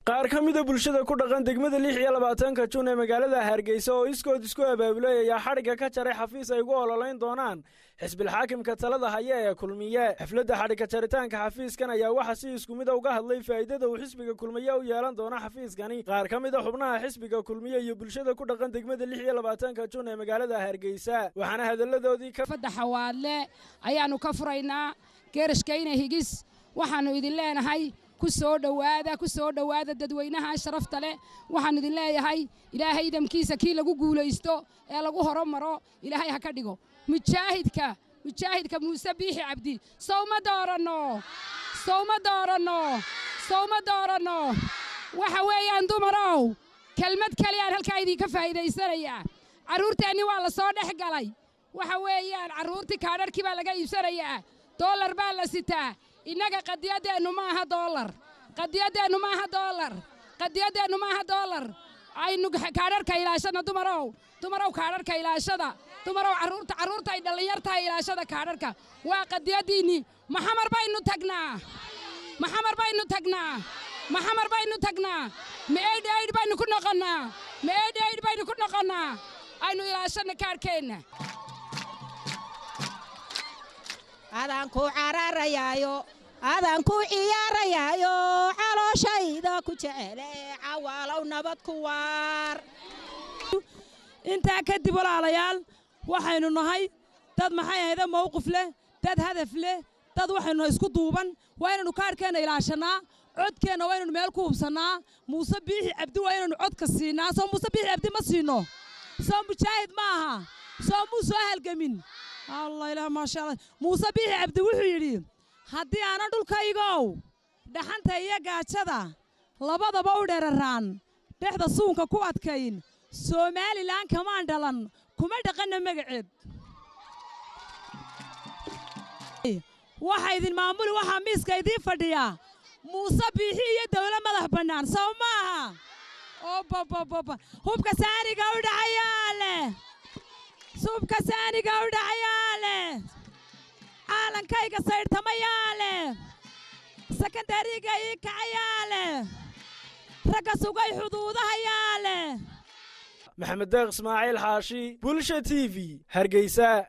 qaar ka mid ah bulshada ku dhaqan degmada 26 Juun ee magaalada Hargeysa oo iskood isku abaabulay ayaa xariga ka jaray xafiis ay ugu ololeyn doonaan xisbiga xaakimka talada haya ee kulmiye. Xafladda xariga jaritaanka xafiiskan ayaa waxa si isku mid ah uga hadlay faa'iidada uu xisbiga kulmiye u yeelan doono xafiiskani. Qaar ka mid ah xubnaha xisbiga kulmiye iyo bulshada ku dhaqan degmada 26 Juun ee magaalada Hargeysa waxaana hadaladoodii ka fadaxawaadle ayaanu ka furaynaa geerashkayna higis waxaanu idin leenahay ku soo dhawaada dadweynaha sharafta leh waxaan idin leeyahay ilaahay idamkiisa kii lagu guulaysto ee lagu horumaro ilaahay ha ka dhigo mujaahidka Muuse Biixi Cabdi sawma doorano waxa weeyaan dumarow kelmad kale aan halka idin ka faa'iideysanaya caruurteeni waa la soo dhax galay waxa weeyaan caruurtii kaadharkii baa laga iibsanayaa dollar baa la sitaa inaga qadiyadeenu ma aha dollar aynu kaadharka ilaashada dumarow kaadharka ilaashada dumarow caruurta ay dhalinyarta ilaashada kaadharka waa qadiyadiini maxamar baynu tagnaa meedeed baynu ku noqonaa aynu ilaashana kaadhkeena adaan ku ciyaarayaayo calooshayda ku jecele cawaalow nabad ku waar intaa kadib walaalayaal waxaynu nahay dad maxay ahayda mowqif leh dad hadaf leh dad waxaynu isku duuban waa inaynu kaadhkeena ilaashanaa codkeenna waa inaynu meel ku hubsannaa Muuse Biixi Cabdi waa inaynu codka siinaa soo Muuse Biixi Cabdi ma siino soo mujaahid ma aha soo soo halgamin Allah ilaah ma sha Allah Muuse Biixi Cabdi wuxuu yidhi haddii aanan dhulkaygow dhaxanta iyo gaajada labadaba u dheeraraan dhexda suunka ku adkayn Somaliland kamaan dhalan kuma dhaqana magaceed waxa idin maamul waxa miiska idin fadhiya Muuse Biixi iyo dawlad madax bannaan soo maaha oo hubka saariga u dhacayaale subka saaniga u dhacayaale caalankayga sayrtamayaale sakandariga ii kacayaale ragga sugay xuduudahayaale Maxamed Deeq Ismaaciil Xaashi Bulsha TV Hargeysa.